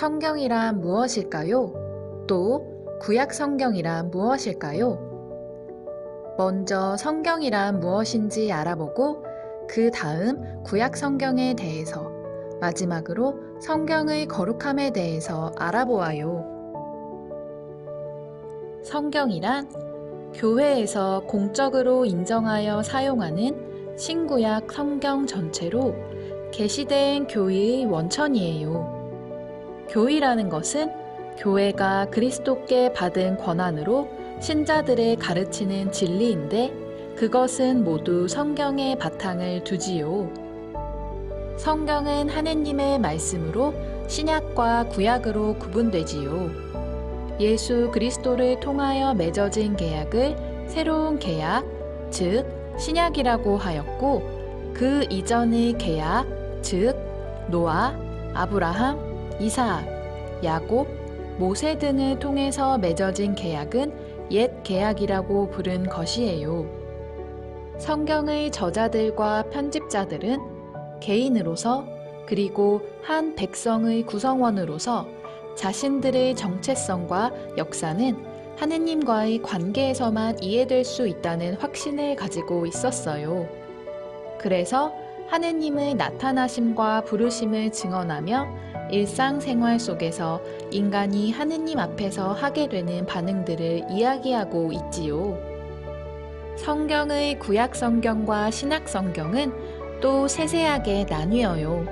성경이란 무엇일까요? 또 구약 성경이란 무엇일까요? 먼저 성경이란 무엇인지 알아보고 그 다음 구약 성경에 대해서, 마지막으로 성경의 거룩함에 대해서 알아보아요. 성경이란 교회에서 공적으로 인정하여 사용하는 신구약 성경 전체로 계시된 교의의 원천이에요. 교의라는 것은 교회가 그리스도께 받은 권한으로 신자들을 가르치는 진리인데 그것은 모두 성경에 바탕을 두지요. 성경은 하느님의 말씀으로 신약과 구약으로 구분되지요. 예수 그리스도를 통하여 맺어진 계약을 새로운 계약, 즉 신약이라고 하였고, 그 이전의 계약, 즉 노아, 아브라함, 이삭, 야곱, 모세 등을 통해서 맺어진 계약은 옛 계약이라고 부른 것이에요. 성경의 저자들과 편집자들은 개인으로서 그리고 한 백성의 구성원으로서 자신들의 정체성과 역사는 하느님과의 관계에서만 이해될 수 있다는 확신을 가지고 있었어요. 그래서 하느님의 나타나심과 부르심을 증언하며 일상생활 속에서 인간이 하느님 앞에서 하게 되는 반응들을 이야기하고 있지요. 성경의 구약 성경과 신약 성경은 또 세세하게 나뉘어요.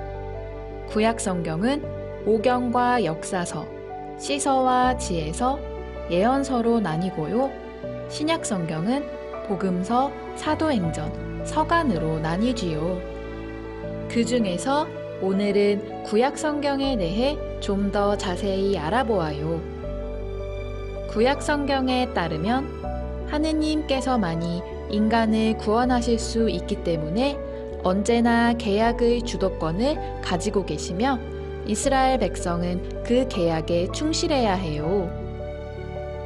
구약 성경은 오경과 역사서, 시서와 지혜서, 예언서로 나뉘고요. 신약 성경은 복음서, 사도행전, 서간으로 나뉘지요. 그 중에서 오늘은 구약 성경에 대해 좀 더 자세히 알아보아요. 구약 성경에 따르면 하느님께서만이 인간을 구원하실 수 있기 때문에 언제나 계약의 주도권을 가지고 계시며 이스라엘 백성은 그 계약에 충실해야 해요.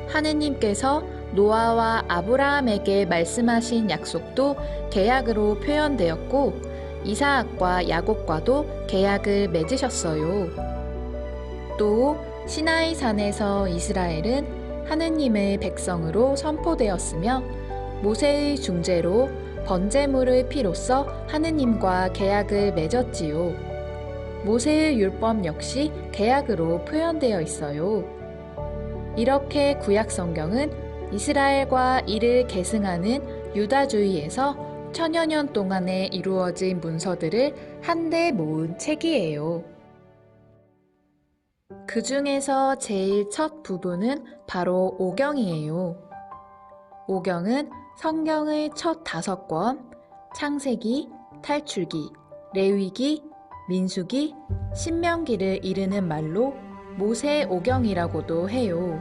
하느님께서 노아와 아브라함에게 말씀하신 약속도 계약으로 표현되었고 이삭과 야곱과도 계약을 맺으셨어요. 또 시나이 산에서 이스라엘은 하느님의 백성으로 선포되었으며 모세의 중재로 번제물의 피로써 하느님과 계약을 맺었지요. 모세의 율법 역시 계약으로 표현되어 있어요. 이렇게 구약 성경은 이스라엘과 이를 계승하는 유다주의에서 천여 년 동안에 이루어진 문서들을 한데 모은 책이에요. 그 중에서 제일 첫 부분은 바로 오경이에요. 오경은 성경의 첫 5권, 창세기, 탈출기, 레위기, 민수기, 신명기를 이르는 말로 모세오경이라고도 해요.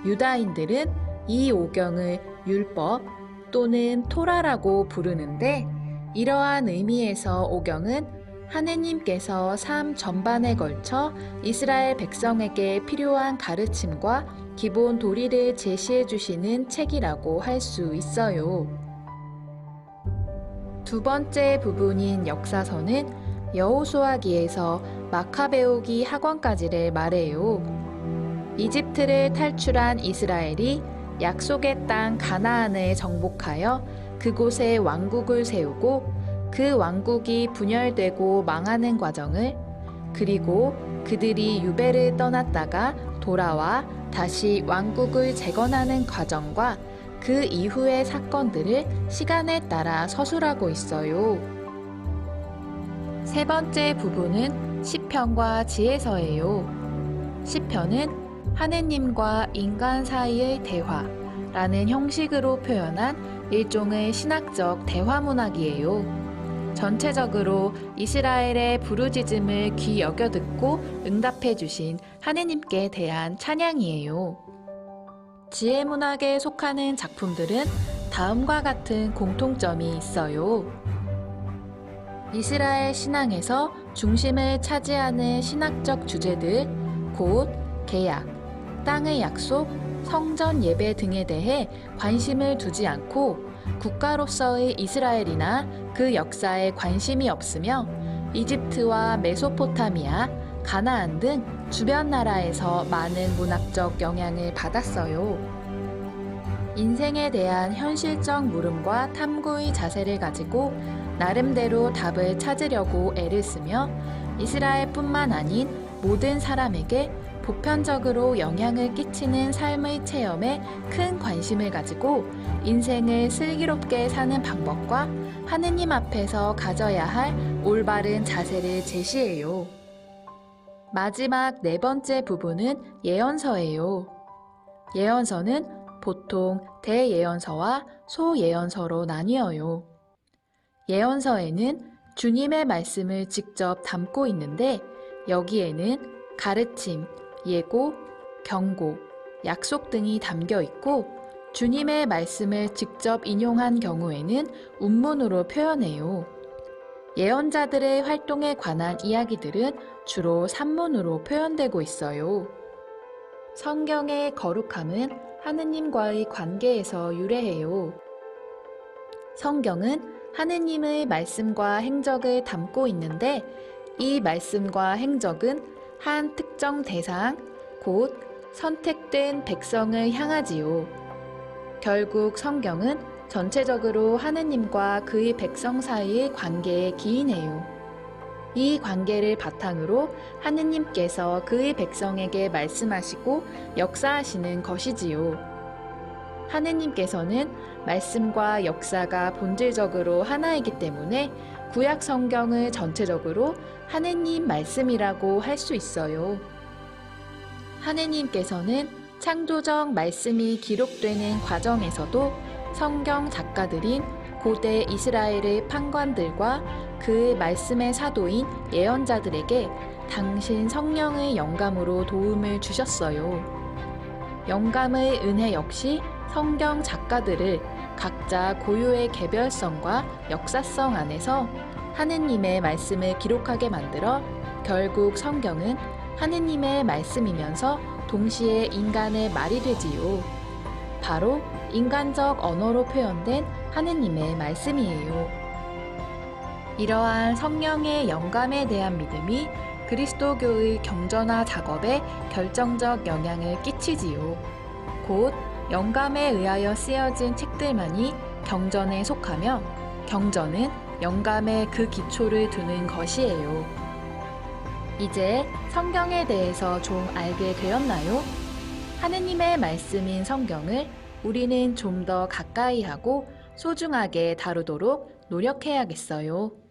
유다인들은 이 오경을 율법 또는 토라라고 부르는데 이러한 의미에서 오경은 하느님께서 삶 전반에 걸쳐 이스라엘 백성에게 필요한 가르침과 기본 도리를 제시해 주시는 책이라고 할 수 있어요. 두 번째 부분인 역사서는 여호수아기에서 마카베오기 하권까지를 말해요. 이집트를 탈출한 이스라엘이 약속의 땅 가나안을 정복하여 그곳에 왕국을 세우고 그 왕국이 분열되고 망하는 과정을, 그리고 그들이 유배를 떠났다가 돌아와 다시 왕국을 재건하는 과정과 그 이후의 사건들을 시간에 따라 서술하고 있어요. 세 번째 부분은 시편과 지혜서예요. 시편은 하느님과 인간 사이의 대화라는 형식으로 표현한 일종의 신학적 대화문학이에요. 전체적으로 이스라엘의 부르짖음을 귀 여겨 듣고 응답해 주신 하느님께 대한 찬양이에요. 지혜문학에 속하는 작품들은 다음과 같은 공통점이 있어요. 이스라엘 신앙에서 중심을 차지하는 신학적 주제들, 곧 계약, 땅의 약속, 성전 예배 등에 대해 관심을 두지 않고 국가로서의 이스라엘이나 그 역사에 관심이 없으며 이집트와 메소포타미아, 가나안 등 주변 나라에서 많은 문학적 영향을 받았어요. 인생에 대한 현실적 물음과 탐구의 자세를 가지고 나름대로 답을 찾으려고 애를 쓰며 이스라엘뿐만 아닌 모든 사람에게 보편적으로 영향을 끼치는 삶의 체험에 큰 관심을 가지고 인생을 슬기롭게 사는 방법과 하느님 앞에서 가져야 할 올바른 자세를 제시해요. 마지막 네 번째 부분은 예언서예요. 예언서는 보통 대예언서와 소예언서로 나뉘어요. 예언서에는 주님의 말씀을 직접 담고 있는데 여기에는 가르침, 예고, 경고, 약속 등이 담겨 있고 주님의 말씀을 직접 인용한 경우에는 운문으로 표현해요. 예언자들의 활동에 관한 이야기들은 주로 산문으로 표현되고 있어요. 성경의 거룩함은 하느님과의 관계에서 유래해요. 성경은 하느님의 말씀과 행적을 담고 있는데 이 말씀과 행적은 한 특정 대상, 곧 선택된 백성을 향하지요. 결국 성경은 전체적으로 하느님과 그의 백성 사이의 관계에 기인해요. 이 관계를 바탕으로 하느님께서 그의 백성에게 말씀하시고 역사하시는 것이지요. 하느님께서는 말씀과 역사가 본질적으로 하나이기 때문에 구약 성경을 전체적으로 하느님 말씀이라고 할 수 있어요. 하느님께서는 창조적 말씀이 기록되는 과정에서도 성경 작가들인 고대 이스라엘의 판관들과 그 말씀의 사도인 예언자들에게 당신 성령의 영감으로 도움을 주셨어요. 영감의 은혜 역시 성경 작가들을 각자 고유의 개별성과 역사성 안에서 하느님의 말씀을 기록하게 만들어 결국 성경은 하느님의 말씀이면서 동시에 인간의 말이 되지요. 바로 인간적 언어로 표현된 하느님의 말씀이에요. 이러한 성령의 영감에 대한 믿음이 그리스도교의 경전화 작업에 결정적 영향을 끼치지요. 곧 영감에 의하여 쓰여진 책들만이 경전에 속하며 경전은 영감에 그 기초를 두는 것이에요. 이제 성경에 대해서 좀 알게 되었나요? 하느님의 말씀인 성경을 우리는 좀 더 가까이 하고 소중하게 다루도록 노력해야겠어요.